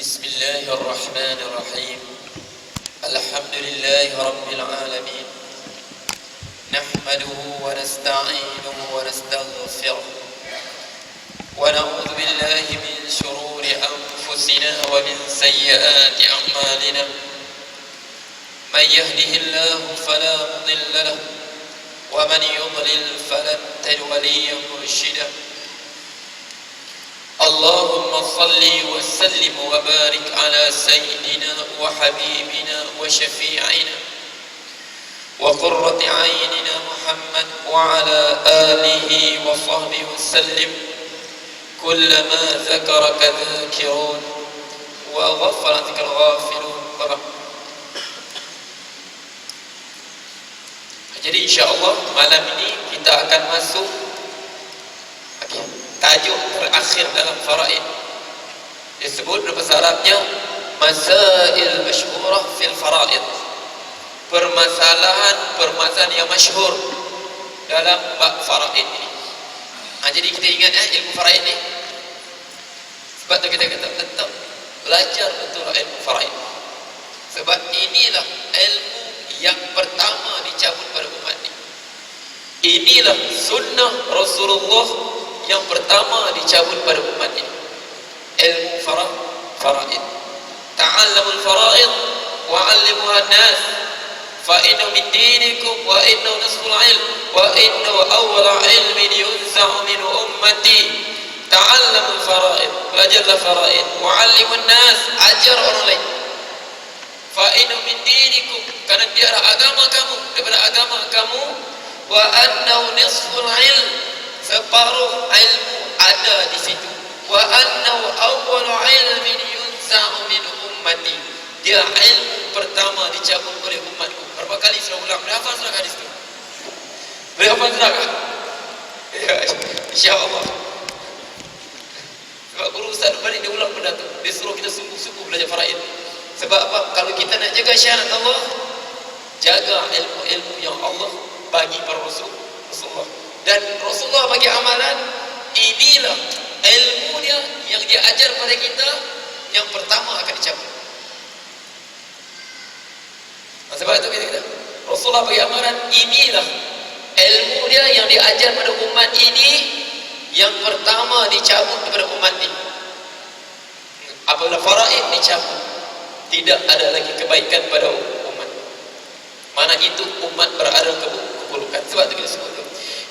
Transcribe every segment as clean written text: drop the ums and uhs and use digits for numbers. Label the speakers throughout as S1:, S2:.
S1: بسم الله الرحمن الرحيم. الحمد لله رب العالمين، نحمده ونستعينه ونستغفره ونعوذ بالله من شرور أنفسنا ومن سيئات أعمالنا. من يهده الله فلا مضل له ومن يضلل فلن تجد وليا مرشدا. اللهم صل وسلم وبارك على سيدنا وحبيبنا وشفيعنا وقرة عيننا محمد وعلى آله وصحبه وسلم. كلما ذكرك ذاكرون وغفرتك الغافلون. Jadi insyaAllah malam ini kita akan masuk tajuk terakhir dalam faraid. Disebut dalam bahasa Arabnya Masail Masyhurah fil Faraid, permasalahan yang masyhur dalam bab faraid ini. Jadi kita ingat ilmu faraid ni. Sebab tu kita kata tetap belajar betul ilmu faraid. Sebab inilah ilmu yang pertama dicabut pada umat ini. Inilah sunnah Rasulullah yang pertama dicabut pada umat ini. Ilmu faraid. Ta'allamul faraid wa'allimuha an-nas fa innahu min dinikum wa innahu nisful ilm wa innahu awwala ilmin yunza'u min ummati. Ta'allamul faraid, belajarlah faraid. Wa'allimun nas, ajar orang lain. Fa innahu min dinikum, karena dia adalah agama kamu, daripada agama kamu. Wa annahu nisful ilm, separuh ilmu ada di situ. Wa annahu awwalu ilmin yunza'u min ummati, dia ilmu pertama dicabut oleh umatku. Berapa kali saya ulang? Berapa surah hadis itu? Berapa surah? Ya, insya-Allah. Sebab guru Ustaz balik dia ulang benda tu. Dia suruh kita sungguh-sungguh belajar faraid. Sebab apa? Kalau kita nak jaga syarat Allah, jaga ilmu-ilmu yang Allah bagi para Rasulullah. Dan Rasulullah bagi amalan, inilah ilmu dia yang dia ajar pada kita yang pertama akan dicabut. Sebab itu kita Rasulullah bagi amalan, inilah ilmu dia yang dia ajar pada umat ini yang pertama dicabut kepada umat ini. Apabila faraid dicabut, tidak ada lagi kebaikan pada umat. Mana itu umat berada keburukan. Sebab itu kita sebut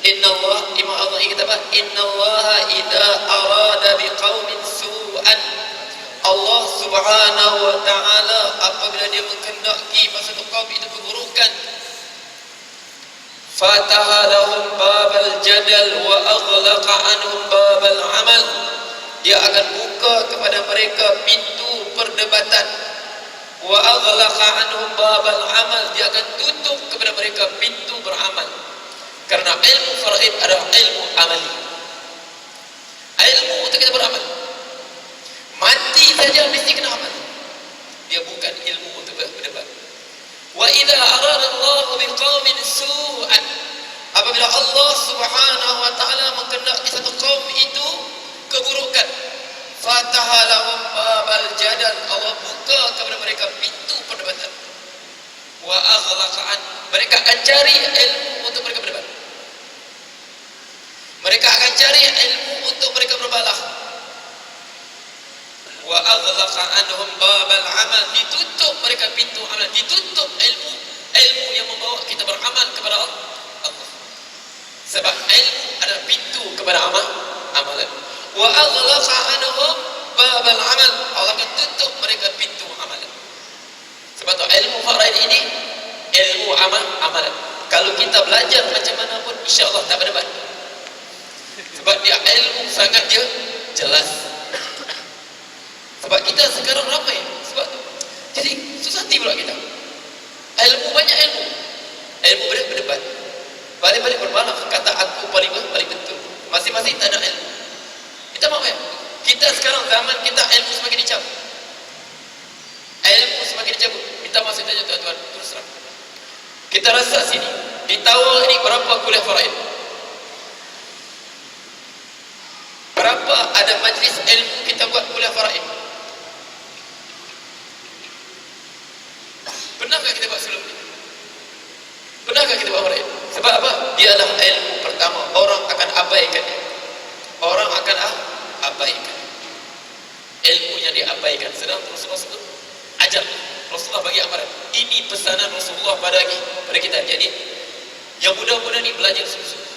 S1: Inna Allah, Imam Allah kata apa? Inna Allah idza arada biqaumin su'an, Allah subhanahu wa ta'ala apabila dia menghendaki pada satu kaum itu keburukan, fataha lahum babal jadal wa aghlaqa anhum babal amal, dia akan buka kepada mereka pintu perdebatan. Wa aghlaqa anhum babal amal, dia akan tutup kepada mereka pintu beramal. Karena ilmu faraid adalah ilmu amali, ilmu untuk kita beramal. Mati saja mesti kena amal. Dia bukan ilmu untuk berdebat. Wa idza arada Allah biqaumin su'an, apabila Allah subhanahu wa ta'ala menghendaki satu kaum itu keburukan, fataha lahum babal jadal, Allah buka kepada mereka pintu perdebatan. Wa aghlaqan, mereka akan cari ilmu untuk mereka berdebat. Mereka akan cari ilmu untuk mereka berbalah. Wa aghlaqa anhum babal amal, ditutup mereka pintu amal, ditutup ilmu yang membawa kita beramal kepada Allah. Sebab ilmu adalah pintu kepada amalan. Wa aghlaqa anhum babal amal, Allah akan tutup mereka pintu amalan. Sebab tu ilmu faraid ini ilmu amalan. Kalau kita belajar macam mana pun, insya-Allah tak berdebat. Sebab dia ilmu sangat dia jelas. Sebab kita sekarang ramai sebab tu. Jadi susah hati pula kita. Ilmu banyak ilmu berdebat. Balik-balik berbalah, kata aku paling betul. Masing-masing tak ada ilmu. Kita mahu ya? Kita sekarang zaman kita ilmu semakin dicabut. Ilmu semakin dicabut. Kita masih tanya tuan-tuan, terus terang. Kita rasa sini, di Tawau ini berapa kuliah faraid? Berapa ada majlis ilmu kita buat kuliah faraid? Islam Rasulullah sebut ajar. Rasulullah bagi amaran. Ini pesanan Rasulullah pada kita. Jadi yang muda-muda ni belajar sungguh-sungguh.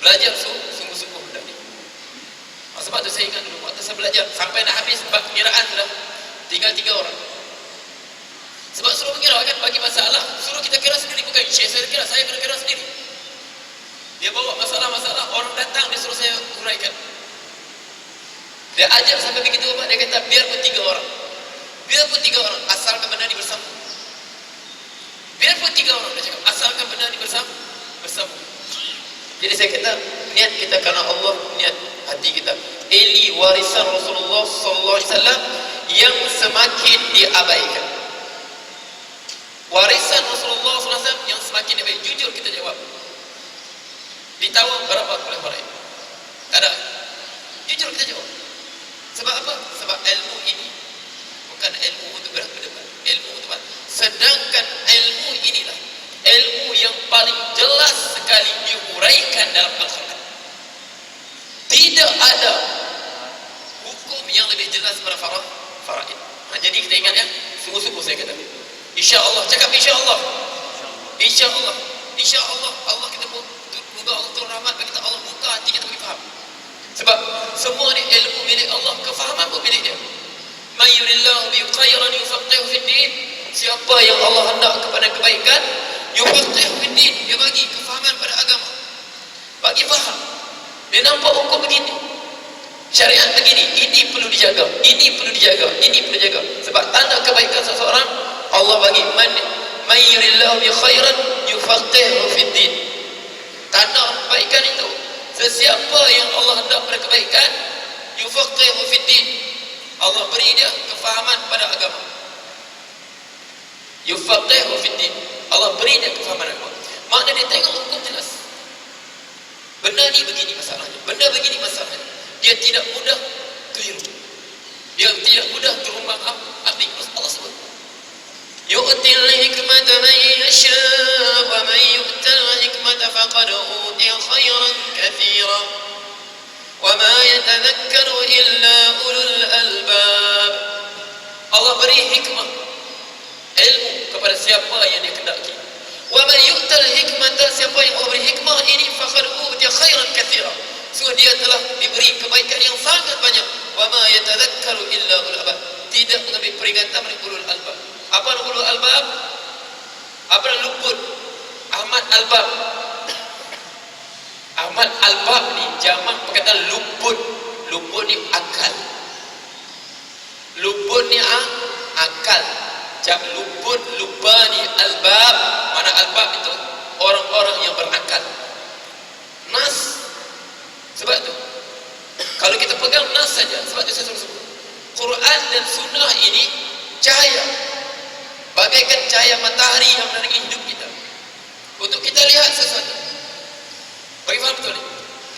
S1: Belajar sungguh-sungguh benda ni. Sebab tu saya ingat dulu waktu saya belajar sampai nak habis bab kiraan sudah tinggal 3 orang. Sebab suruh mengira kan bagi masalah, suruh kita kira sendiri, bukan syekh saya kira, saya kena kira sendiri. Dia bawa masalah-masalah, orang datang dia suruh saya uraikan. Dia ajar sampai begitu Pak, dia kata biarpun 3 orang. Biarpun 3 orang, asalkan benda ni bersambung. Biarpun 3 orang, dia cakap, asalkan benda ni bersambung. Jadi saya kata, niat kita kerana Allah, niat hati kita. Ini warisan Rasulullah sallallahu alaihi wasallam yang semakin diabaikan. Warisan Rasulullah sallallahu alaihi wasallam yang semakin diabaikan. Jujur kita jawab. Ditawar berapa oleh orang ini? Tak ada. Jujur kita jawab. Sebab apa? Sebab ilmu ini bukan ilmu untuk berdebat, ilmu untuk apa? Sedangkan ilmu inilah ilmu yang paling jelas sekali diuraikan dalam Al-Quran. Tidak ada hukum yang lebih jelas pada faraid. Jadi kita ingat ya, sungguh-sungguh saya kata. InsyaAllah, cakap insyaAllah. InsyaAllah. InsyaAllah Allah kita moga Allah turun rahmat bagi kita, Allah buka hati kita bagi faham. Sebab semua ni ilmu milik Allah, kefahaman pun milik dia. May yuridillahu bi khairan yufaqihu fid din. Siapa yang Allah hendak kepada kebaikan, yufaqihu fid din, dia bagi kefahaman pada agama. Bagi faham. Dia nampak hukum begini, syariat begini, ini perlu dijaga, ini perlu dijaga, ini perlu dijaga. Sebab tanda kebaikan seseorang, Allah bagi may yuridillahu bi khairan yufaqihu fid din. Tanda kebaikan itu, sesiapa yang Allah hendak pada kebaikan, yufaqihu fid din, Allah beri dia kefahaman pada agama. Yufaqihu fid din, Allah beri dia kefahaman agama. Makna dia tengok hukum jelas. Benda ni begini masalahnya, benda begini masalahnya. Dia tidak mudah keliru, dia tidak mudah terumbang ambing. Allah sebut yu'til hikmata man yasha wa man yu'tal hikmata faqad utiya khairan katsira wa ma yatadhakkaru illa ulul albab. Allah beri hikmah, ilmu kepada siapa yang dia kehendaki. Wa man yu'tal hikmata, siapa yang Allah beri hikmah ini, faqad utiya khairan katsira, sungguh dia telah diberi kebaikan yang sangat banyak. Wa ma yatadhakkaru illa ulul albab, tidak mengambil peringatan oleh ulul albab. Apa ulul albab? Apa luput? Ahmad Albab. Ahmad Albab ni jamak perkataan luput. Luput ni akal. Luput ni akal. Jak luput, lupa ni albab. Mana albab itu? Orang-orang yang berakal. Nas. Sebab tu kalau kita pegang nas saja, sebab tu saya sebut Quran dan sunnah ini cahaya, bagaikan cahaya matahari yang menerangi hidup kita. Untuk kita lihat sesuatu, bagi faham betul ni?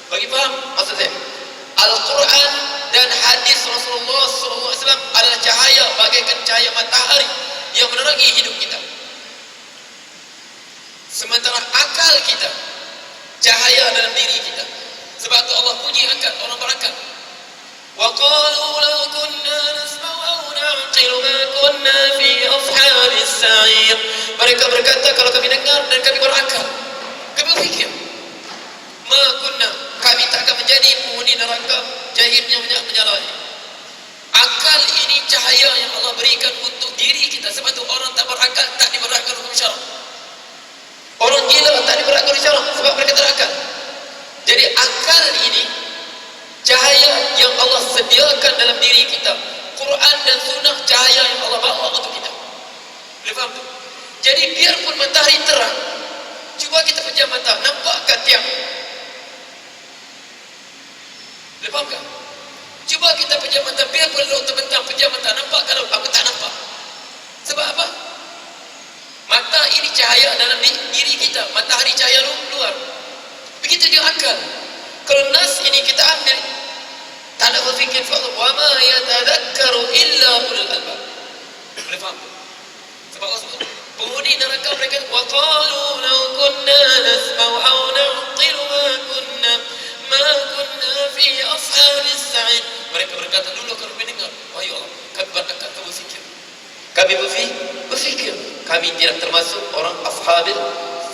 S1: Bagi faham maksud saya, Al-Quran dan hadis Rasulullah SAW adalah cahaya, bagaikan cahaya matahari yang menerangi hidup kita. Sementara akal kita cahaya dalam diri kita. Sebab tu Allah puji akal, orang berakal. Wa qalu law kunna nasma'u aw na'qilu ma kunna fi ashabis sa'ir. Mereka berkata, kalau kami dengar dan kami berakal, kami berfikir, ma kunna, kami tak akan menjadi penghuni neraka jahimnya menyalahnya. Akal ini cahaya yang Allah berikan untuk diri kita. Sebab tu orang tak berakal tak diberakal hukum syarak. Orang gila tak diberakal hukum syarak sebab mereka tak berakal. Jadi akal ini cahaya yang Allah sediakan dalam diri kita. Quran dan sunnah cahaya yang Allah bawa untuk kita. Boleh faham tu? Jadi biarpun matahari terang, cuba kita pejam mata, nampakkah tiang? Boleh faham tak? Cuba kita pejam mata, biarpun laut terbentang, pejam mata, nampakkah laut? Aku tak nampak. Sebab apa? Mata ini cahaya dalam diri kita, matahari cahaya luar. Begitu juga akal. Kalau nas ini kita ambil, tak nak berfikir, wa ma yatadhakkaru illa ulul albab. Boleh faham? Sebab Allah sebut penghuni neraka mereka, wa qalu law kunna nasma'u aw na'qilu ma kunna fi ashabis sa'id. Mereka berkata, dulu kami mendengar, wahai Allah, kami berakal, kami berfikir. Kami berfikir, kami tidak termasuk orang ashabil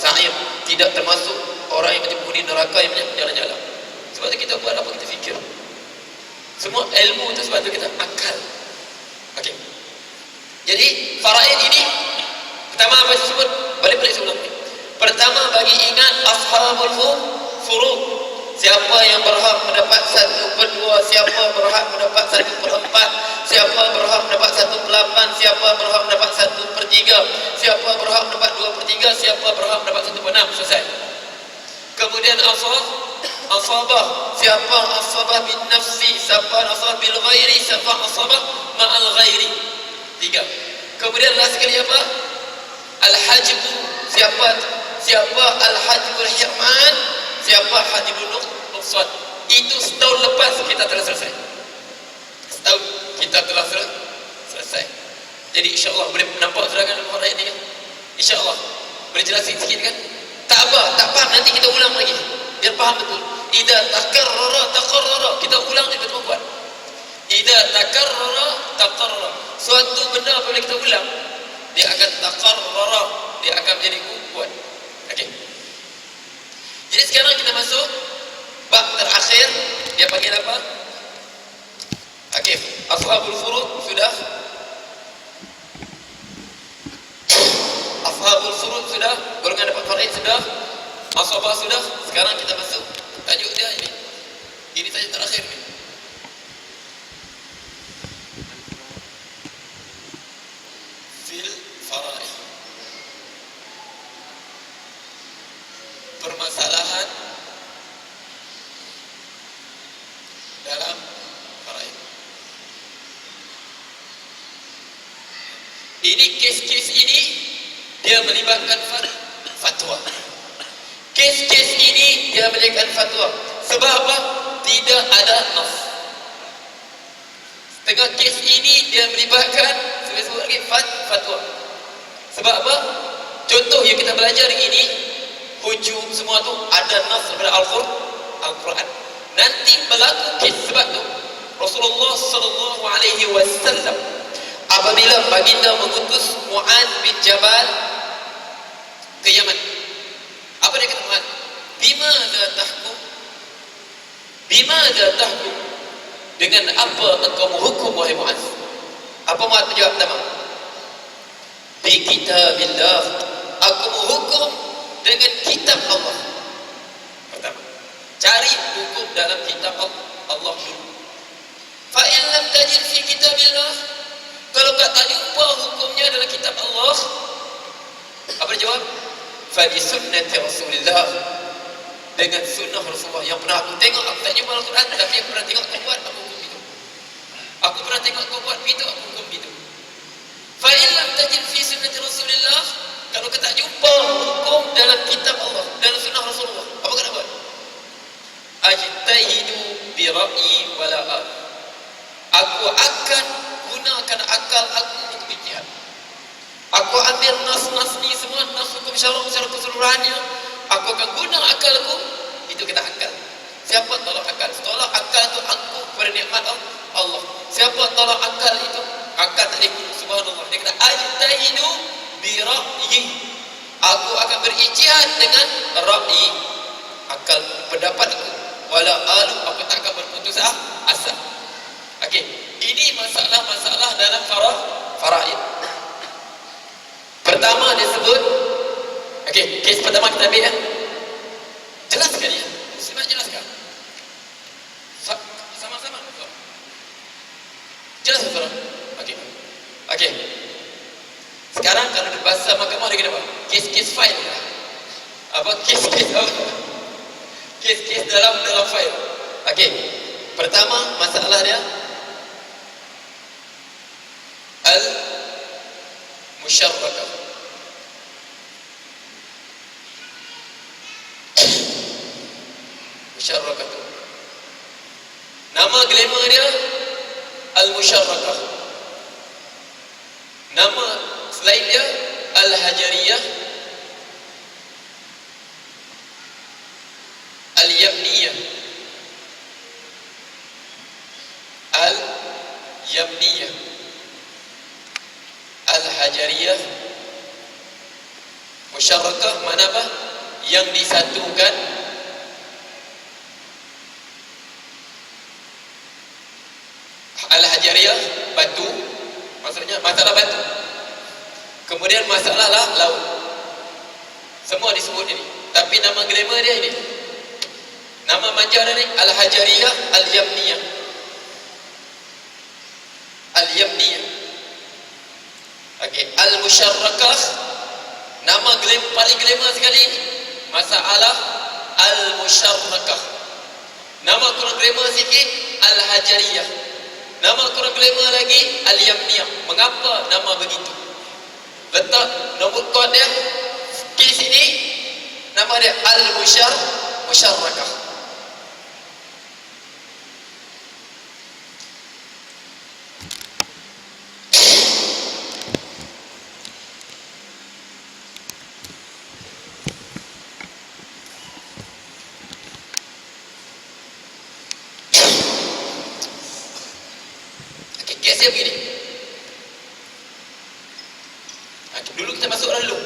S1: sa'ir, tidak termasuk orang yang penghuni neraka yang jalan-jalan. Sebab itu kita buat apa, kita fikir. Semua ilmu itu sebab itu kita akal. Okey. Jadi faraid ini pertama apa disebut? Balik-balik sebelum ini. Pertama, bagi ingat ashabul furud. Siapa yang berhak mendapat 1/2, siapa berhak mendapat 1/4, siapa berhak mendapat 1/8, siapa berhak mendapat 1/3, siapa berhak mendapat 2/3, siapa berhak mendapat 1/6. Selesai. Kemudian asabah, siapa asabah bin nafsi, siapa asabah bil ghairi, siapa asabah ma'al ghairi. 3. Kemudian last sekali apa? Al-hajbu, siapa al-hajbul hirman, siapa hajbul nuqsan. Itu setahun lepas kita telah selesai. Setahun kita telah selesai. Jadi insya-Allah boleh nampak serangan orang ini kan? Insya-Allah boleh jelasin sikit kan? Tak faham nanti kita ulang lagi biar faham betul. Idza taqarrara, kita ulang dia betul buat. Idza taqarrara, suatu benda apabila kita ulang, dia akan taqarrara, dia akan menjadi kuat. Okey. Jadi sekarang kita masuk bab terakhir, dia panggil apa? Okey, ashabul furud sudah. Ashabul furud sudah, golongan dapat faraid sudah, asabah sudah. Sekarang kita masuk tajuk dia ini. Ini tajuk terakhir ni. Fil faraid. Permasalahan dalam faraid. Ini kes-kes ini dia melibatkan fatwa. Kes-kes ini dia melibatkan fatwa. Sebab apa? Tidak ada nas. Setengah kes ini dia melibatkan sebagai fatwa. Sebab apa? Contoh yang kita belajar ini, hujum semua tu ada nas daripada Al-Quran. Nanti berlaku kes sebab tu Rasulullah sallallahu alaihi wasallam apabila baginda mengutus Mu'adz bin Jabal ke Yaman, apa dia kata Mu'adz? Bimadza tahkum? Dengan apa engkau menghukum wahai Mu'adz? Apa Mu'adz menjawab pertama? Bi kitabillah, aku menghukum dengan kitab Allah. Pertama, cari hukum dalam kitab Allah dulu. Fa in lam tajid fi kitabillah, kalau tak jumpa hukumnya dalam kitab Allah, apa dia jawab? Fa bi sunnati Rasulillah, dengan sunnah Rasulullah. Yang pernah aku tengok, aku tak jumpa Al-Quran, tapi aku pernah tengok kau buat, aku hukum itu. Aku pernah tengok kau buat begitu, aku hukum itu. Fa in lam tajid fi sunnati Rasulillah, kalau kau tak jumpa hukum dalam kitab Allah, dalam sunnah Rasulullah, apa kau nak buat? Ajtahidu bi ra'yi wala al. Aku akan gunakan akal aku untuk ijtihad. Aku ambil nas-nas ni semua, nas hukum syarah secara keseluruhannya, aku akan guna akalku. Itu kita akal. Siapa tolak akal? Tolak akal itu aku kepada nikmat Allah. Siapa tolak akal itu? Akal tak boleh. Subhanallah. Dia kata ajtahidu bi ra'yi. Aku akan berijtihad dengan ra'yi, akal, pendapatku. Wala alu, aku tak akan berputus asa. Okey, ini masalah-masalah dalam faraid. Pertama dia sebut, okey, kes pertama kita ambil ya. Jelaskan ya. Simak jelaskan. Sama-sama. Jelas betul. Okey. Okey. Sekarang kalau di bahasa mahkamah dia kata apa? Kes-kes file. Apa kes-kes apa? Kes-kes dalam file. Okey. Pertama masalah dia al-musyarrakah. Musyarrakah tu nama glamour dia al-musyarrakah. Nama selain dia al-hajariyah, al-yamniyah, Yamniyah, Al-Hajariyah, Musyarakah mana apa? Yang disatukan. Al-Hajariyah batu, maksudnya masalah batu. Kemudian masalah laut. Semua disebut ini. Tapi nama grammar dia ini. Nama manja dia ni Al-Hajariyah Al-Yamniyah. Al-Yamniyah. Okey, Al-Musyarakah, nama paling glamour sekali ini. Masalah Al-Musyarakah. Nama kurang glamour sikit Al-Hajariyah. Nama kurang glamour lagi Al-Yamniyah. Mengapa nama begitu? Letak nombor kod dia di sini, nama dia Al-Musyarakah. Kesnya begini. Dulu kita masuk dulu.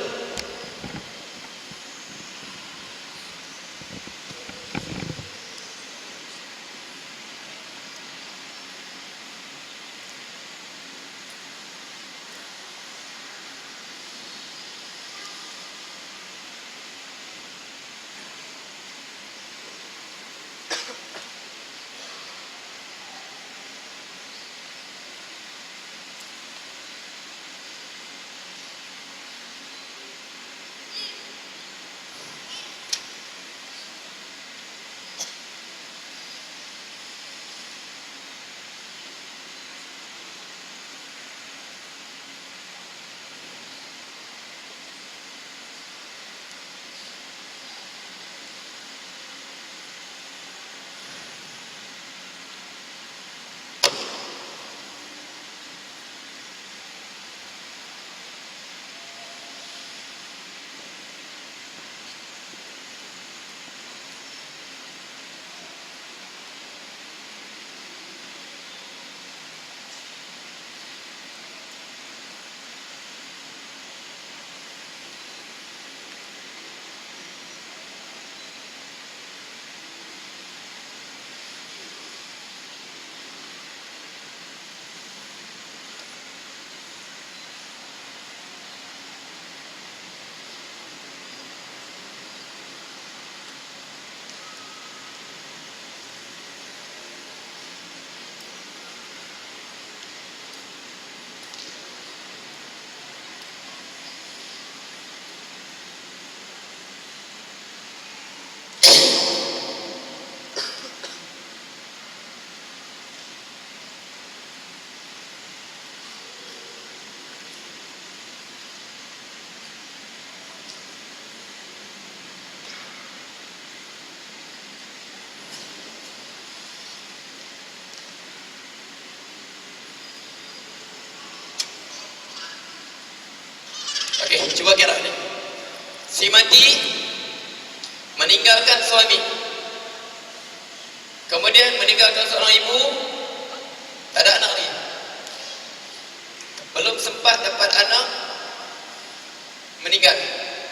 S1: Okey, cuba kira ni. Si mati meninggalkan suami, kemudian meninggalkan seorang ibu, tak ada anak lagi. Belum sempat dapat anak, meninggal,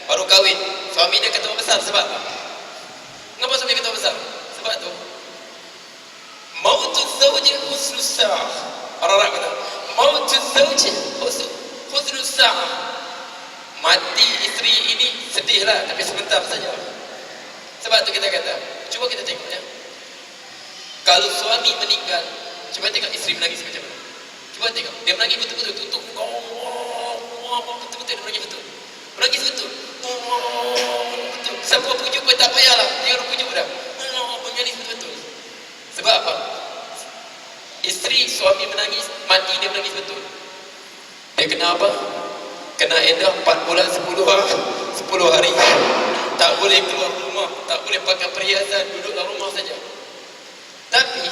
S1: baru kahwin. Suami dia ketua besar. Sebab apa? Kenapa suami ketua besar? Sebab tu mautuz zawji husnus sa'ah. Orang Arab kata mautuz zawji husnus sa'ah. Mati isteri ini sedihlah, tapi sebentar saja. Sebab tu kita kata, cuba kita tengok ya. Kalau suami meninggal, cuba tengok isteri menangis macam mana. Cuba tengok, dia menangis betul-betul, tutup betul-betul dia menangis betul. Menangis betul. Betul. Siapa pujuk pun tak payahlah, dia orang pujuk dah. Menangis betul-betul. Sebab apa? Isteri suami menangis, mati dia menangis betul. Dia kena apa? Kena edah 4 bulan 10 hari. Tak boleh keluar rumah, tak boleh pakai perhiasan, duduk dalam rumah saja. Tapi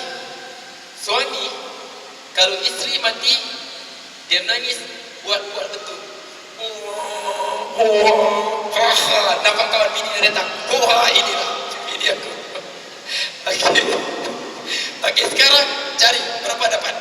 S1: suami, kalau isteri mati, dia menangis buat betul. Nampak kawan bini dia datang. Inilah bini aku. Okey, sekarang cari berapa dapat?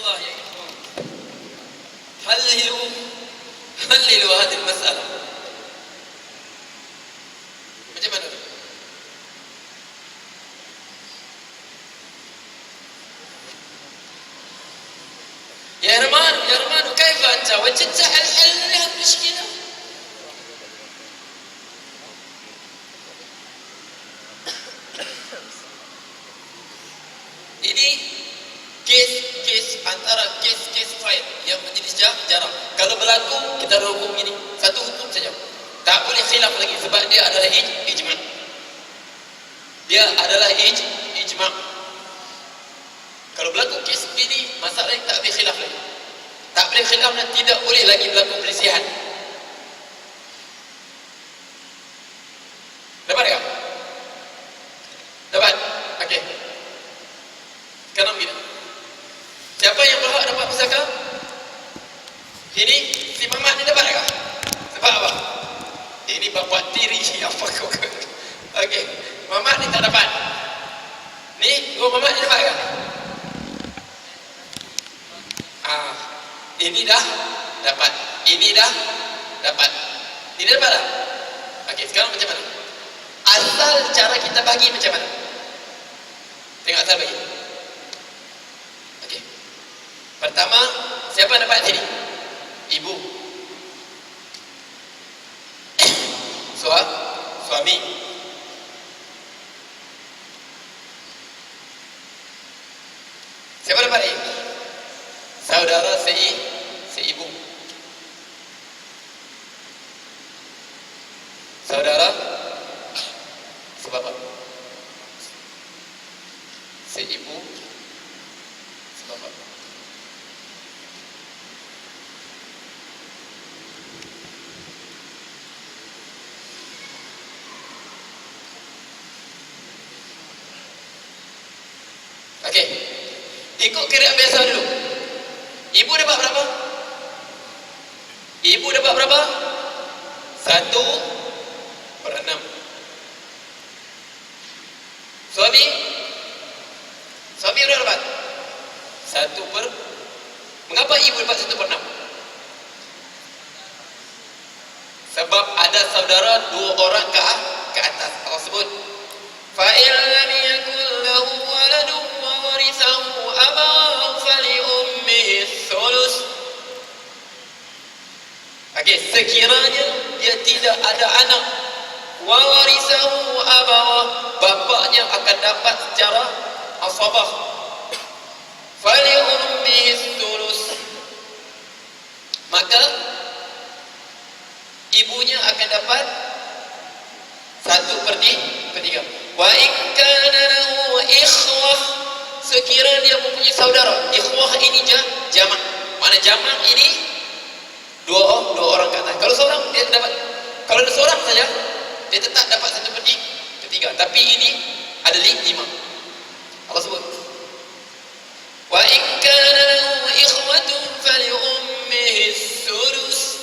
S1: Allah ya ikhwan. Halilu hadhihi masalah. Macam mana? يا رمان كيف أنت وجدت الحل لهذه المشكلة؟ Ini kes antara kes fight yang menjadi jarang. Kalau berlaku kita hukum ini satu hukum saja. Tak boleh khilaf lagi sebab dia adalah ijma'. Dia adalah ijma'. Kalau berlaku kes ini masalah yang tak boleh khilaf lagi. Tak boleh khilaf dan tidak boleh lagi berlaku perselisihan. Dapat tak? Dapat? Okey. Sekarang begini. Siapa yang berhak dapat pusaka? Ini si Mamat ni dapat tak? Sebab apa? Ini bapak tiri apa kau? Okey. Mamat ni tak dapat. Ni dua Mamat ni dapat tak? Ini dah dapat. Ini dah dapat. Ini dapat tak? Okey, sekarang macam mana? Asal cara kita bagi macam mana? Tengok asal bagi. Okey. Pertama, siapa dapat sini? Ibu. Suami. Siapa dapat ini? Saudara seibu. Saudara sebapa. Seibu sebapa. Okey. Ikut kira biasa dulu. Ibu dapat berapa? Ibu dapat berapa? 1/6. Suami berapa dapat? 1/. Mengapa ibu dapat 1/6? Sebab ada saudara 2 orang ke atas. Allah sebut fa in lam yakul lahu waladun wa warithahu abawahu fali ummihi thuluth. Okey, sekiranya dia tidak ada anak, wa warithahu abawah, bapaknya akan dapat secara asabah. Fali ummihi thuluth, maka ibunya akan dapat 1/3. Wa in kana lahu ikhwah, sekiranya dia mempunyai saudara. Ikhwah ini jamak. Mana jamak ini dua orang ke atas. Kalau seorang dia dapat, kalau ada seorang saja dia tetap dapat 1/3. Tapi ini ada 5. Allah sebut wa in kana lahu ikhwatun fali ummihi thuluth.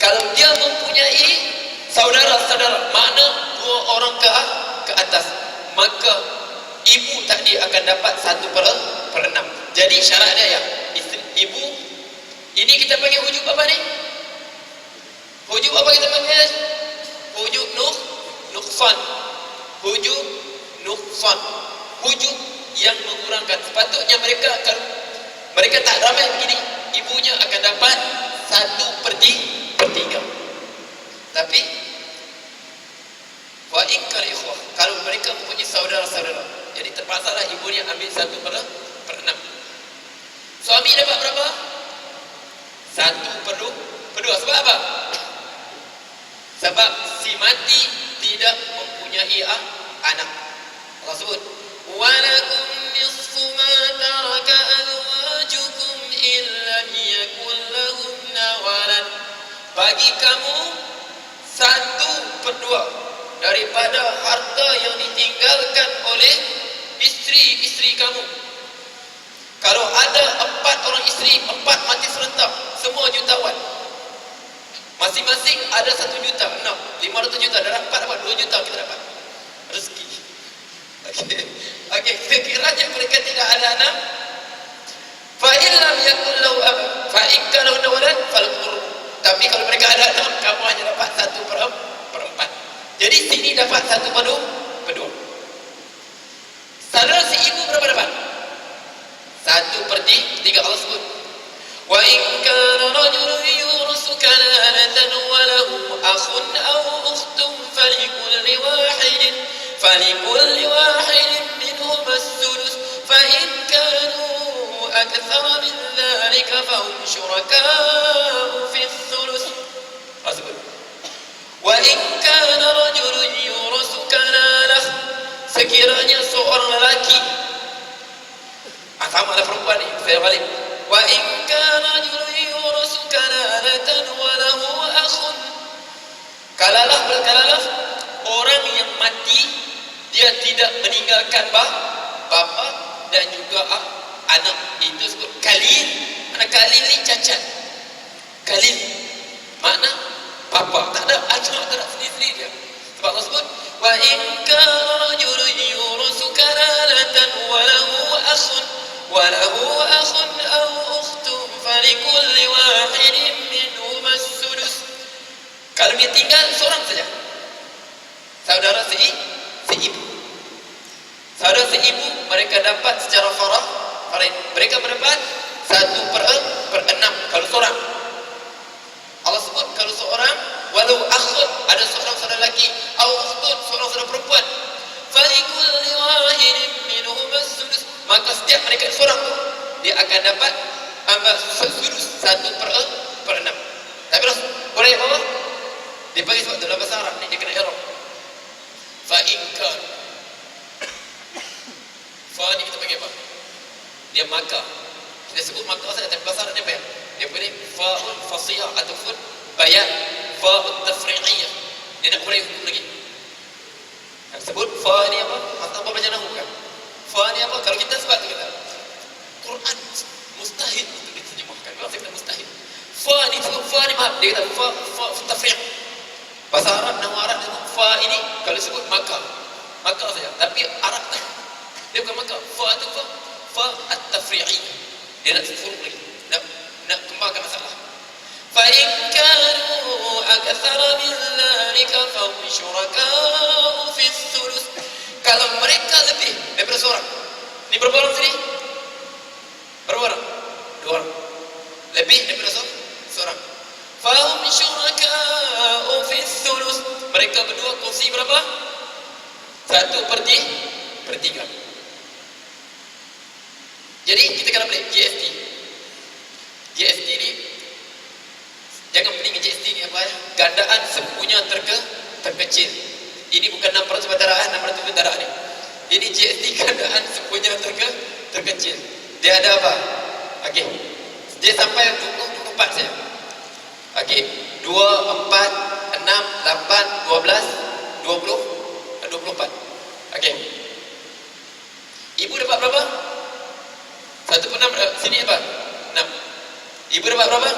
S1: Kalau dia mempunyai saudara-saudara, mana 2 orang ke atas, maka ibu tadi akan dapat 1/6. Jadi syarat dia ya, ibu ini kita panggil hujub apa ni? Hujub apa kita panggil? Hujub nuqsan. Hujub nuqsan. Hujub yang mengurangkan. Sepatutnya mereka tak ramai begini, ibunya akan dapat 1/3. Tapi wa in kana ikhwah, kalau mereka mempunyai saudara-saudara, jadi terpaksalah ibunya ambil 1/6. Suami dapat berapa? 1/2. Sebab apa? Sebab si mati tidak mempunyai anak. Allah sebut wa lakum nisfu ma taraka azwajukum illa yakul lahunna walad. Bagi kamu 1/2 daripada harta yang ditinggalkan oleh isteri-isteri kamu. Kalau ada 4 orang isteri, 4 mati serentak, semua jutawan, masing-masing ada 1 juta, 500 juta, dah dapat 2 juta kita dapat rezeki. Okey, sekiranya mereka tidak ada anak, fa in lam in kana lahunna walad falakum. Tapi kalau mereka ada anak, kamu hanya dapat 1/4. Jadi sini dapat 1/2. Saudara si ibu berapa dapat? 1/3. Allah sebut, wa in kana rajulun yurasu kalalatan wa lahu akhun aw ukhtun falikulli wahidin minhum as-sudus fa in kanu akthara min dhalika fahum syuraka'u fi ats-thuluth. Sebut, wa in kana rajulun yurasu kalalah, sekiranya seorang lelaki, sama ada perempuan ni, saya balik, wa in kana rajulun yurasu kalalatan wa lahu akhun. Kalalah orang yang mati, dia tidak meninggalkan bapa dan juga anak, itu sebut kalil. Mana kalil ni cacat. Kalil makna bapa tak ada anak, tak ada sendiri dia. Sebab Allah sebut, wa in kana rajulun yurasu kalalatan wa lahu akhun aw ukhtun falikulli wahidin minhum as-sudus. Kalau dia tinggal seorang saja, saudara seibu. Saudara seibu, mereka dapat secara faraid. Mereka mendapat 1/6 kalau seorang. Allah sebut kalau seorang, walau akhun, ada seorang saudara lelaki, atau ukhtun, seorang saudara perempuan, falikulli wahidin minhum as-sudus, maka setiap mereka seorang tu dia akan dapat sudus 1/6. Tapi boleh apa? Dia bagi sebab dalam bahasa Arab ni dia kena i'rab. Fa in kan, fa ni kita panggil apa? Dia maka. Kita sebut maka saja, tapi bahasa Arab dia apa? Dia panggil fa'ul fasihah ataupun bayan, fa'ul tafri'iyah. Dia nak urai hukum lagi. Yang sebut fa ni apa? Atau apa baca nahwu kan? Fa ni apa? Kalau kita sebab tu kata Quran mustahil untuk diterjemahkan. Memang saya kata mustahil. Fa ni sebut fa ni maaf, dia kata fa tafri'. Bahasa Arab, nahwu Arab dia sebut fa ini kalau sebut maka saja. Tapi Arab tak, dia bukan maka. Fa tu fa at-tafri'iyah. Dia nak furuk lagi, nak kembangkan masalah. Fa in kanu akthara min dhalika fa hum syuraka'u fi ats-thuluth. Kalau mereka lebih daripada seorang. Ni berapa orang sini? Berapa orang? 2 orang. Lebih daripada seorang. Fa hum syuraka'u fi ats-thuluth. Mereka berdua kongsi berapa? 1/3. Jadi kita kena beli GST. GST ni jangan pening GST ni apa ya? Gandaan sepunya terkecil. Ini bukan 600 bendaraan, 600 bendaraan ni. Ini GST gandaan sepunya terkecil. Dia ada apa? Okey. Dia sampai 24 saja. Okey. 2, 4, 6, 8, 12, 20, 24. Okey. Ibu dapat berapa? 1/6. Sini apa? 6. Ibu dapat berapa?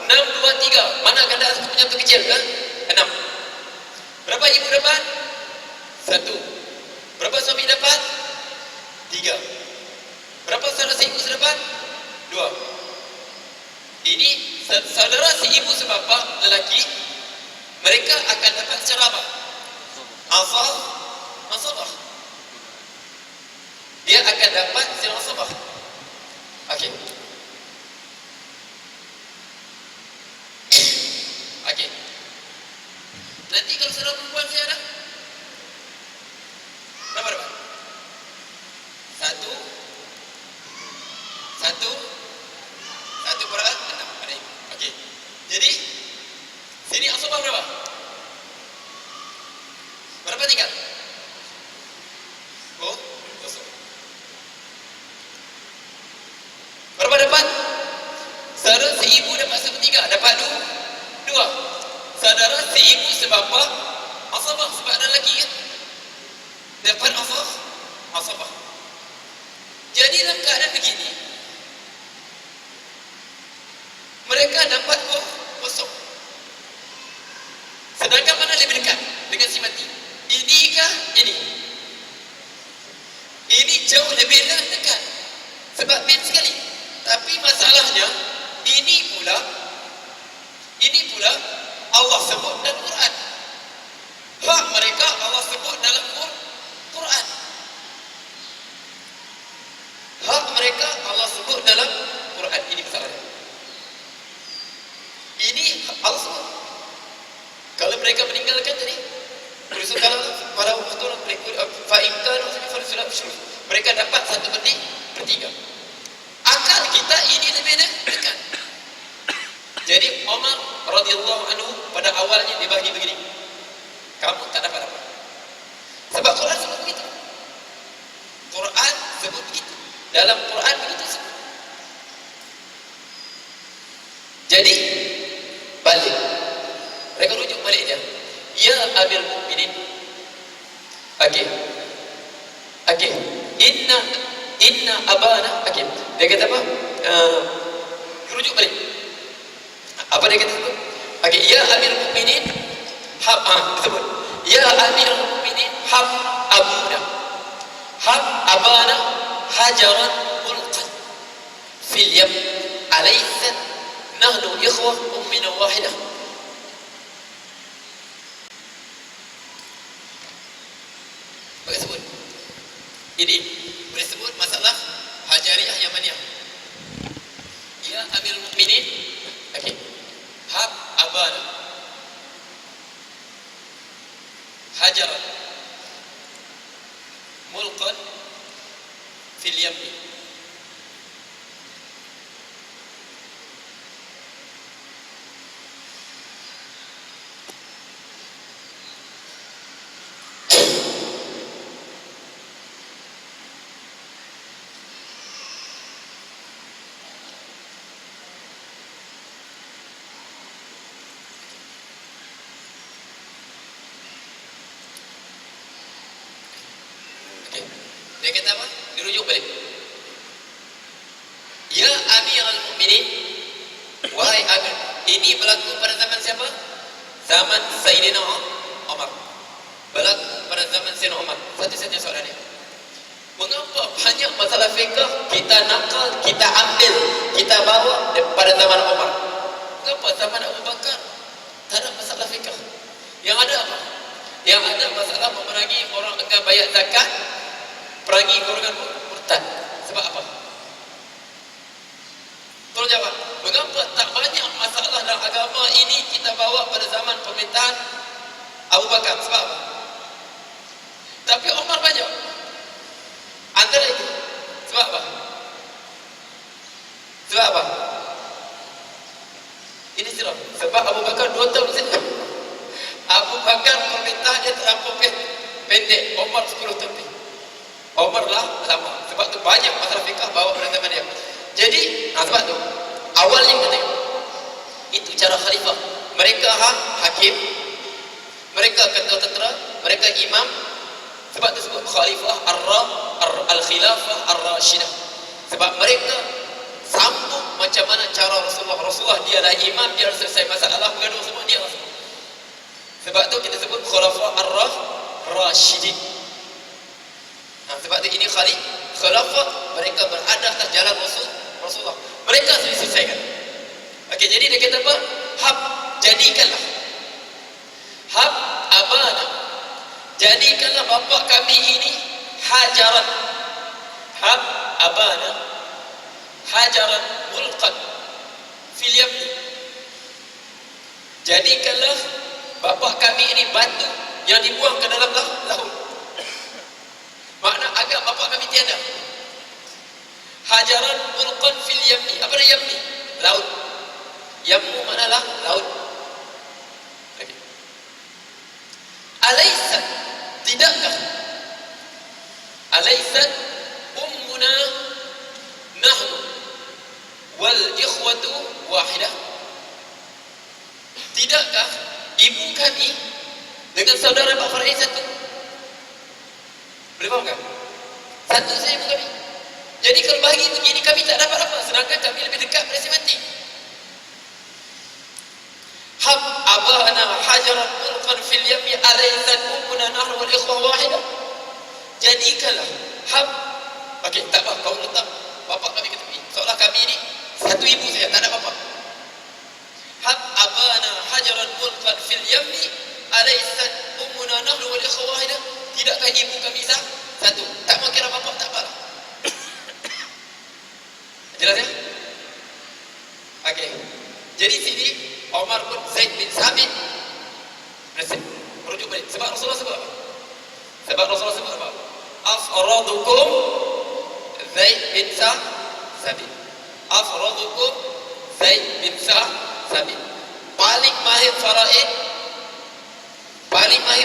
S1: 6, 2, 3. Mana gandaan sepunya terkecil? 6. Berapa ibu dapat? 1. Berapa suami dapat? 3. Berapa saudara si ibu dapat? 2. Ini saudara si ibu sebapa lelaki, mereka akan dapat secara apa? Asabah. Dia akan dapat secara asabah. Okey. Okey. Nanti kalau saudara perempuan saya ada berapa dapat? 1 per 6. Ada ibu. Okey. Jadi sini asabah berapa? Berapa tinggal? Oh, kosong. Berapa dapat? Saudara seibu dapat 1/3. Dapat 2. Saudara seibu sebapa asabah, sebab ada lelaki kan? Dapat asabah. Jadi dalam keadaan begini, mereka dapat kosong. Sedangkan mana lebih dekat dengan si mati? Inikah ini? Ini jauh lebih dekat. Sebab bin sekali. Tapi masalahnya ini pula Allah sebut dalam Quran. Hak mereka Allah sebut dalam Quran. Hak mereka Allah sebut dalam Quran. Ini masalahnya. Ini Allah sebut. Kalau mereka meninggalkan tadi, kalau pada waktu mereka dapat 1/3. Akal kita ini lebih dekat. Jadi Umar radhiyallahu anhu pada awalnya dibagi begini. Kamu tak dapat apa. Sebab Quran sebut begitu. Quran sebut begitu. Dalam Quran begitu sebut. Jadi balik. Mereka rujuk balik dia. Ya Amir Mukminin. Okey. Inna abana. Okey. Dia kata apa? Rujuk balik. Apa dia kata sebut? Okey, ya Amir Mukminin. Disebut. Ya Amir Mukminin hab abuna. Hab abana hajaran mulqan fil yam. Alaysa nahnu ikhwah ummin wahidah. Boleh sebut. Ini boleh sebut masalah Hajariyah Yamaniyah. Ya Amir Mukminin. Okey. Hab abana hajaran mulqan fil yamni. Dia kata apa? Dirujuk balik. Ya Amirul Mukminin, wahai Amir. Ini berlaku pada zaman siapa? Zaman Sayyidina Umar. Berlaku pada zaman Sayyidina Umar. Satu-satunya soalan dia. Mengapa banyak masalah fiqh kita nakal, kita ambil, kita bawa pada zaman Umar? Mengapa zaman Abu Bakar tak ada masalah fiqh? Yang ada apa? Yang ada masalah memerangi orang akan bayar zakat, perangi golongan murtad. Sebab apa? Tolong jawab. Mengapa tak banyak masalah dalam agama ini kita bawa pada zaman pemerintahan Abu Bakar? Sebab apa? Tapi Umar banyak. Antara itu. Sebab apa? Sebab apa? Ini sirap. Sebab Abu Bakar 2 tahun saja. Abu Bakar pemerintahnya terlampau pendek. Umar 10 tahun. Umar lah lama. Sebab tu banyak masalah fiqh bawa pada zaman dia. Jadi, sebab tu awalnya kita tengok itu cara khalifah. Mereka hakim, mereka ketua tentera, mereka imam. Sebab tu sebut khalifah al-khilafah ar-rashidah. Sebab mereka sambung macam mana cara Rasulullah dia adalah imam, dia harus selesai masalah bergaduh semua dia. Sebab tu kita sebut khulafah ar-rashidin. Sebab tu ini khalifah, mereka berada atas jalan Rasulullah. Mereka selesaikan. Okey, jadi dia kata apa? Hab, jadikanlah. Hab abana. Jadikanlah bapa kami ini hajaran. Hab abana hajaran mulqan fil yamni. Jadikanlah bapa kami ini batu yang dibuang ke dalam laut. Makna agak bapa kami tiada. Hajaran mulqan fil yamni. Apa dia yamni? Laut. Yammu manalah laut. Okay. Alaysat, tidakkah? Alaysat ummuna nahnu wal ikhwatu wahidah. Tidakkah ibu kami dengan saudara Pak Farhan satu? Boleh faham kan? Satu saja ibu kami. Jadi kalau bagi begini kami tak dapat apa, sedangkan kami lebih dekat pada si mati. Hab abana hajaran mulqan fil yami alaysat ummuna nahnu wal ikhwah wahidah. Jadikanlah hab. Okey, tak apa, kau letak bapak kami ke tepi. Seolah kami ni satu ibu saja, tak ada bapa. Yamni alaysat ummuna nahnu wal ikhwah wahidah. Tidakkah ibu kami satu? Tak mau kira bapak tak apalah. Jelas ya? Okey. Jadi sini Omar pun Zaid bin Sabit merujuk balik. Sebab Rasulullah sebut apa? Sebab Rasulullah sebut apa? Afradukum Zaid bin Sabit. Afradukum Zaid bin Sabit. Paling mahir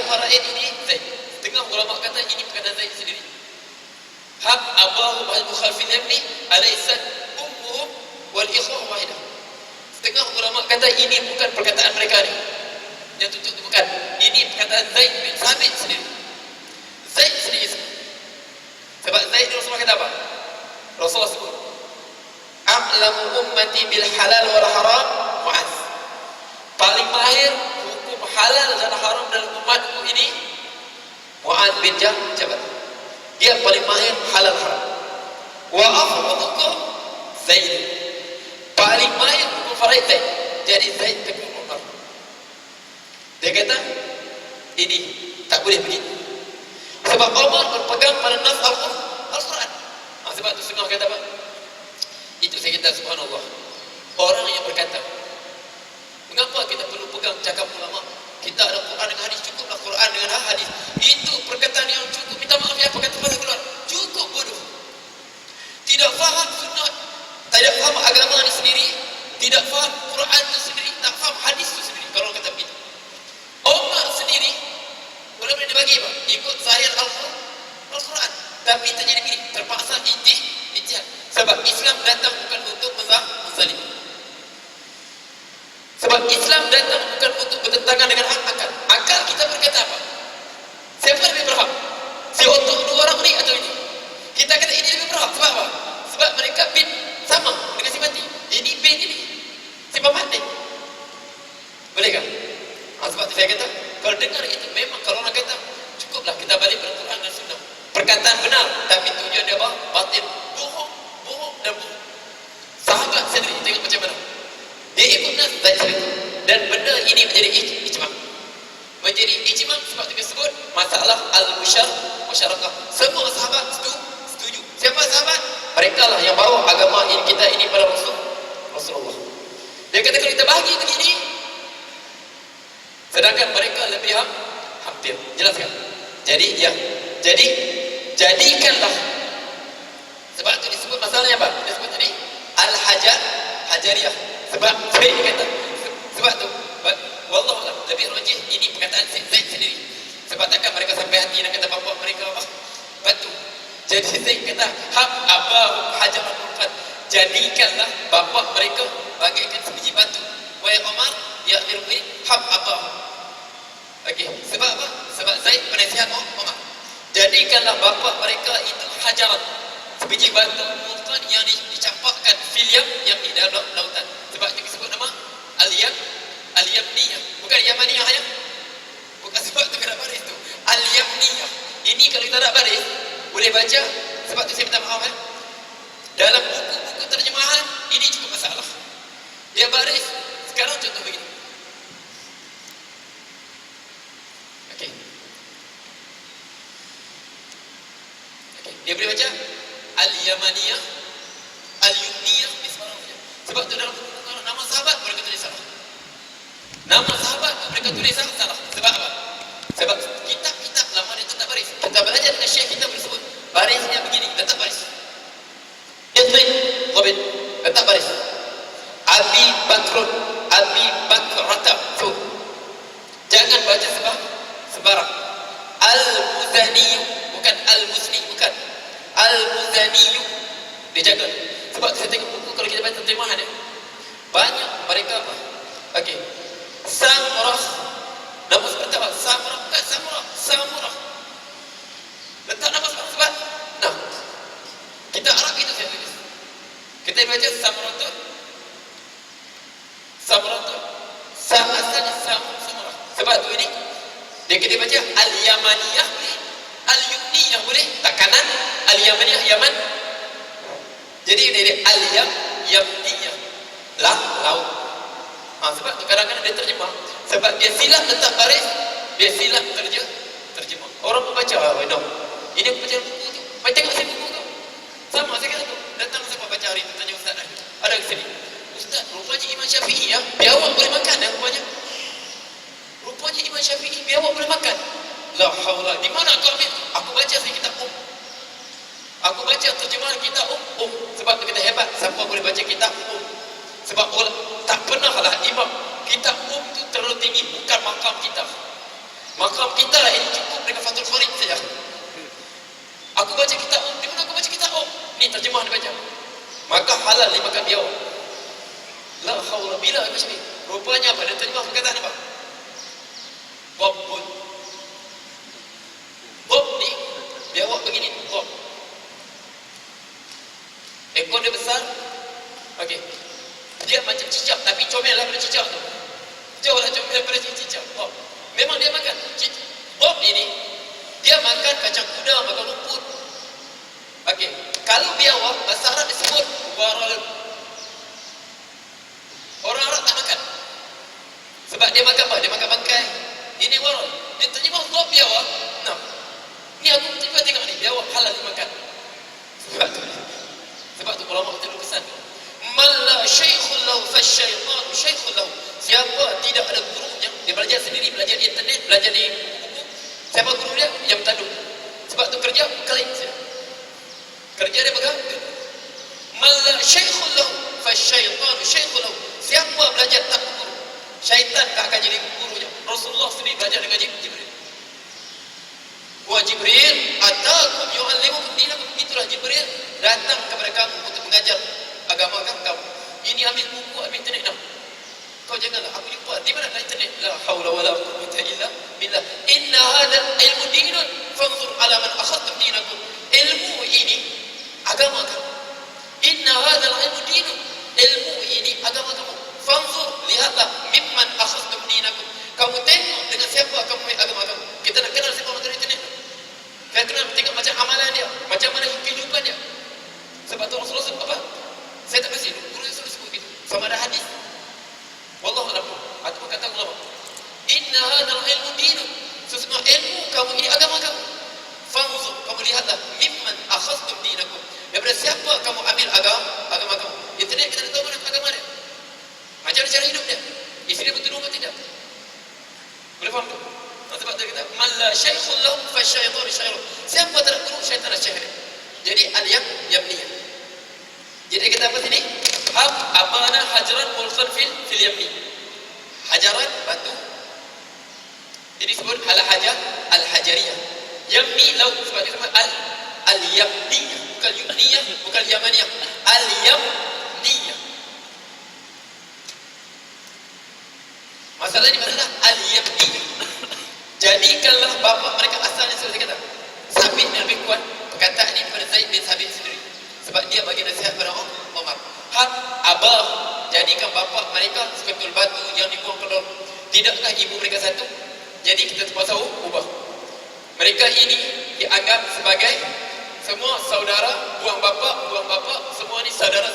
S1: faraid ini Zaid. Setengah ulama kata ini perkataan Zaid sendiri. Hab abahu al-mukhalfin yamni alaysat ummuhum wal ikhwah wahidah. Setengah ulama kata ini bukan perkataan mereka ni. Yang tutup bukan. Ini perkataan Zaid bin Sabit sendiri. Zaid sendiri. Sebab Zaid Rasulullah kata apa? Rasulullah sebut a'lamu ummati bil halal wal haram Mu'adz. Paling mahir hukum halal dan haram dalam umatku ini Mu'adz bin Jabal. Dia paling mahir halal haram. Wa afdalukum Zaid. Paling mahir hukum faraid Zaid. Jadi Zaid bin Umar. Dia kata ini tak boleh begitu. Sebab Umar berpegang pada nas Al-Quran. Sebab itu setengah kata apa? Itu saya kata subhanallah. Orang yang berkata, mengapa kita perlu pegang cakap ulama? Kita ada Quran dengan hadis, cukuplah Quran dengan hadis. Itu perkataan yang cukup. Minta maaf ya, perkataan pasal keluar. Cukup bodoh. Tidak faham sunnah, tidak faham agama ini sendiri, tidak faham Quran itu sendiri, tak faham hadis itu sendiri. Kalau orang kata begitu. Umar sendiri, boleh dibagi apa? Ikut zahir Al-Quran. Tapi terjadi begini, terpaksa ijtihad. Sebab Islam datang bukan untuk menzalim. Sebab Islam datang bukan untuk bertentangan dengan akal. Akal kita berkata apa? Siapa lebih berhak? Si untuk dua orang ni atau ini? Kita kata ini lebih berhak. Sebab apa? Sebab mereka bin sama dengan si mati. Ini bin ini si mati. Bolehkah? Sebab itu saya kata, kalau dengar itu memang kalau orang kata cukuplah kita balik pada Quran dan Sunnah. Perkataan benar, tapi tujuan dia apa? Batil. Bohong dan bohong. Sahabat sendiri tengok macam mana. Dia ikut nas dan benda ini menjadi ijma'. Menjadi ijma' sebab itu disebut masalah al-musyarakah. Semua sahabat setuju. Siapa sahabat? Mereka lah yang bawa agama ini kita ini pada Rasulullah. Dia kata kalau kita bahagi begini, sedangkan mereka lebih hampir. Jelaskan? Jadikanlah. Sebab itu disebut masalahnya apa? Disebut tadi Al-Hajariyah. Sebab saya kata, sebab tu wallah lebih rajih ini perkataan Zaid sendiri. Sebab takkan mereka sampai hati nak kata bapak mereka apa? Batu. Jadi Zaid kata hab abahu hajarun mulqad. Jadikanlah bapak mereka bagaikan sebiji batu. Wahai Umar, ya amirul hab abahu. Okey, sebab apa? Sebab Zaid penasihat Umar. Jadikanlah bapak mereka itu hajaran, sebiji batu mulqad yang dicampakkan fil yang di dalam lautan. Sebab itu disebut nama Al-Yamniyah. Bukan Yamaniyah ya. Bukan sebab itu kena baris tu. Al-Yamniyah. Ini kalau kita nak baris, boleh baca. Sebab itu saya minta maaf ya. Dalam buku-buku terjemahan, ini cukup masalah. Dia baris, sekarang contoh begini. Okey. Dia boleh baca Al-Yamaniyah, Al-Yumniyah, sebab tu dalam nama sahabat mereka tulis salah. Nama sahabat mereka tulis salah. Sebab apa? Sebab kitab lama dia tetap baris. Kita belajar dengan syekh kita boleh sebut barisnya begini, tetap baris. Idrib, Robin, tetap baris. Abi Bakrata. Tu. Jangan baca sembarang. Al-Muzani, bukan Al-Musni, bukan. Al-Muzani. Dijaga. Sebab saya tengok buku kalau kita baca terjemahan dia, banyak mereka apa? Okey. Samurah. Nama seperti apa? Samurah, bukan Samurah. Letak nama sebab. Nah. Kita Arab itu saya tulis. Kita baca Samurah. Asalnya Samurah. Sebab tu ini dia kita baca Al-Yamaniyah boleh. Al-Yumniyah boleh. Tak kanan Al-Yamaniyah Yaman. Jadi ini Al-Yamniyah. Laut. Sebab tu kadang-kadang dia terjemah, sebab dia silap letak baris, dia silap terjemah. Orang membaca, no, ini aku baca buku tu, baca tengok saya buku tu sama saya kata tu. Datang siapa baca hari tu, tanya ustaz ada ke sini, ustaz rupanya Imam Syafi'i ya, biawak boleh makan ya, rupanya Imam Syafi'i biawak boleh makan. La haula, di mana kau ambil? Aku baca di kitab aku baca terjemahan kitab sebab tu kita hebat, siapa boleh baca kitab sebab tak pernah lah imam kitab tu terlalu tinggi, bukan makam kita lah ini cukup dengan Fathul Kharij saja. Aku baca kitab di mana aku baca kitab ni terjemahan baca, maka halal dimakan biawak. La haula, bila macam ni rupanya apa, dia terjemah perkataan apa? Bob ni biawak begini, bob ekor dia besar, okey, dia macam cicak tapi comel lah pada cicak tu, jauh lah comel daripada cicak. Bob memang dia makan bob ini, dia makan kacang kuda, makan rumput. Okey, kalau biawak bahasa Arab disebut waral, orang Arab tak makan sebab dia makan apa? Dia makan bangkai. Ini waral, dia terjemah bob biawak. Nah, ni aku tiba tengok ni biawak halal dimakan. Sebab tu ulama kita pesan, man la syaikhun lahu fasyaitanu syaikhun lahu. Siapa tidak ada gurunya, dia belajar sendiri, belajar di internet, belajar di buku. Siapa guru dia? Yang bertanduk. Sebab tu kerja klaim saja, kerja dia pegang. Man la syaikhun lahu fasyaitanu syaikhun lahu. Siapa belajar tanpa guru, syaitan tak akan jadi gurunya. Rasulullah sendiri belajar dengan Jibril. Wa Jibril atakum yu'allimukum dinakum. Itulah Jibril datang kepada kamu untuk mengajar agama kamu. Ini ambil buku, ambil internet dah. Kau janganlah, aku jumpa di mana internet. La haula wala quwwata illa billah. Inna hadzal ilmu dinun fanzur ala man akhadtum dinakum. Ilmu ini agama kamu. Inna hadzal ilmu dinun, ilmu ini agama kamu. Fanzur, lihatlah mimman akhadtum dinakum. Kamu tengok dengan siapa kamu ambil agama kamu. Kita nak kenal siapa mengenai internet. Kita kenal, tengok macam amalan dia, macam mana kehidupan dia. Sebab tu Rasulullah sebut apa? Saya tak pasti guru yang sebut gitu. Sama ada hadis. Wallahu a'lam. Atau kata ulama, inna hadzal ilmu dinun. Sesungguhnya ilmu kamu ini agama kamu. Fanzur, kamu lihatlah mimman akhadtum dinakum. Daripada siapa kamu ambil agama kamu. Internet kita nak tahu mana agama dia. Macam mana cara hidup dia. Isteri betul atau tidak. Boleh faham tu? Sebab tu kita man la syaikhun lahu fasyaitanu syaikhun. Siapa tak ada guru, syaitan adalah syekh. Jadi al-yamniyah. Jadi kita apa sini? Abana hajaran mulqan fil yamni. Hajaran batu. Jadi sebut al-hajar al-hajariyah. Yamni laut, sebab dia sebut al-yamniyah, bukan yumniyah, bukan yamaniyah. Al-yamniyah. Masalah ni masalah al-yamniyah. Jadikanlah bapa mereka asalnya seperti kata Sabit yang lebih kuat perkataan ini pada Zaid bin Sabit sendiri, sebab dia bagi nasihat kepada Umar. Abah, jadikan bapa mereka seperti batu yang dibuang ke laut. Tidakkah ibu mereka satu? Jadi kita terpaksa ubah. Mereka ini dianggap sebagai semua saudara, buang bapa, semua ni saudara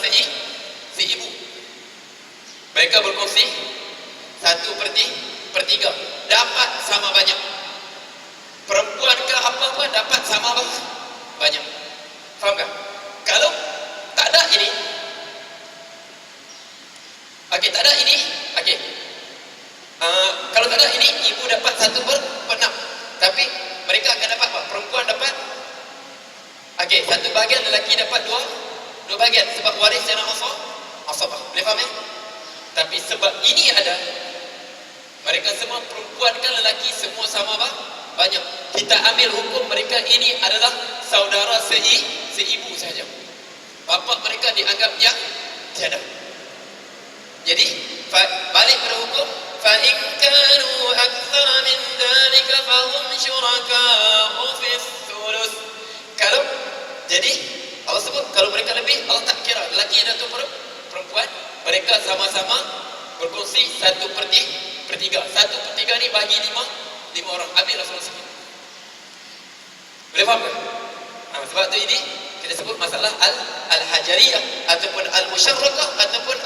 S1: seibu. Mereka berkongsi 1/3, dapat sama banyak. Perempuan ke apa-apa dapat sama banyak. Faham tak? Kalau tak ada ini, okey, tak ada ini, okey. Kalau tak ada ini, ibu dapat 1/6. Tapi mereka akan dapat apa? Perempuan dapat, okey, 1 bahagian, lelaki dapat 2 bahagian. Sebab waris secara asabah. Boleh faham ya? Tapi sebab ini ada, mereka semua perempuan kan lelaki semua sama banyak. Kita ambil hukum mereka ini adalah saudara seibu saja. Bapa mereka dianggap yang tiada. Jadi balik pada hukum, fa in kanu aktsara min dhalika fahum syuraka'u fis thuluth. Kalau jadi Allah sebut kalau mereka lebih, Allah tak kira lelaki dan perempuan, mereka sama-sama berkongsi 1/3. 1/3 ni bagi 5 orang. Ambil Rasulullah sebut. Boleh faham tak? Sebab tu ini kita sebut masalah al-hajariyah ataupun al-musyarrakah ataupun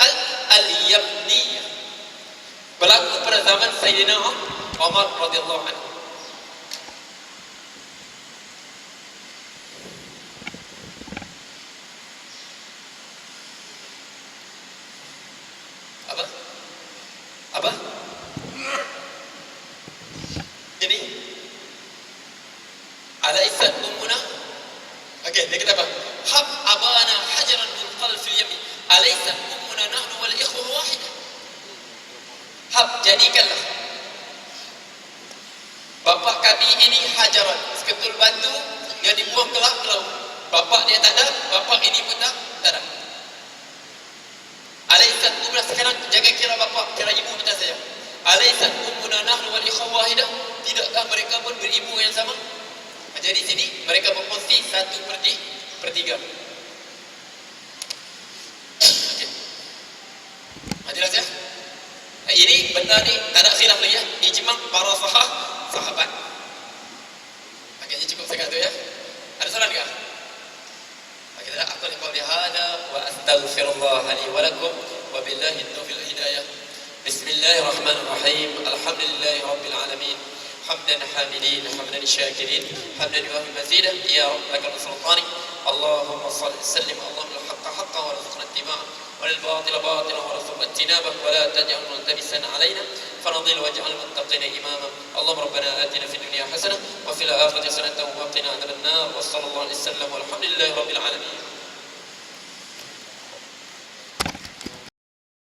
S1: al-yamniyah. berlaku pada zaman Sayyidina Umar radhiyallahu anhu. Apa? Jadi alaisat ummuna, okey, dia kata apa? Hab abana hajaran yulqal fil yamin, alaisat ummuna nahnu wal ikhwah wahidah. Hab, jadikanlah bapa kami ini hajaran, seketul batu yang dibuang ke laut. Bapa dia tak ada, bapa ini pun tak ada. Alaisat ummuna, sekarang jangan kira bapa, kira ibu kita saja. Alaisat ummuna nahnu wal ikhwah wahidah, tidakkah mereka pun beribu yang sama? Jadi sini mereka berkongsi 1/3. Okey. Jelas ya? Ini benda ni tak ada khilaf lagi ya. Ijma' para sahabat. Okey, cukup sekat tu ya. Ada soalan ke? Okey, dah aku ni qauli hada wa astaghfirullah li wa lakum wa billahi taufiq wal hidayah. Bismillahirrahmanirrahim. Alhamdulillahi rabbil alamin. حمدا حامدين حمدا شاكرين حمدا يوافي مزيدا يا رب لك السلطان. اللهم صل وسلم اللهم الحق حقا وارزقنا اتباعه وللباطل باطلا وارزقنا اجتنابه ولا تجعل ملتبسا علينا فنضل واجعل المتقين اماما. اللهم ربنا اتنا في الدنيا حسنه وفي الاخره حسنه وقنا عذاب النار. وصلى الله عليه وسلم والحمد لله رب العالمين.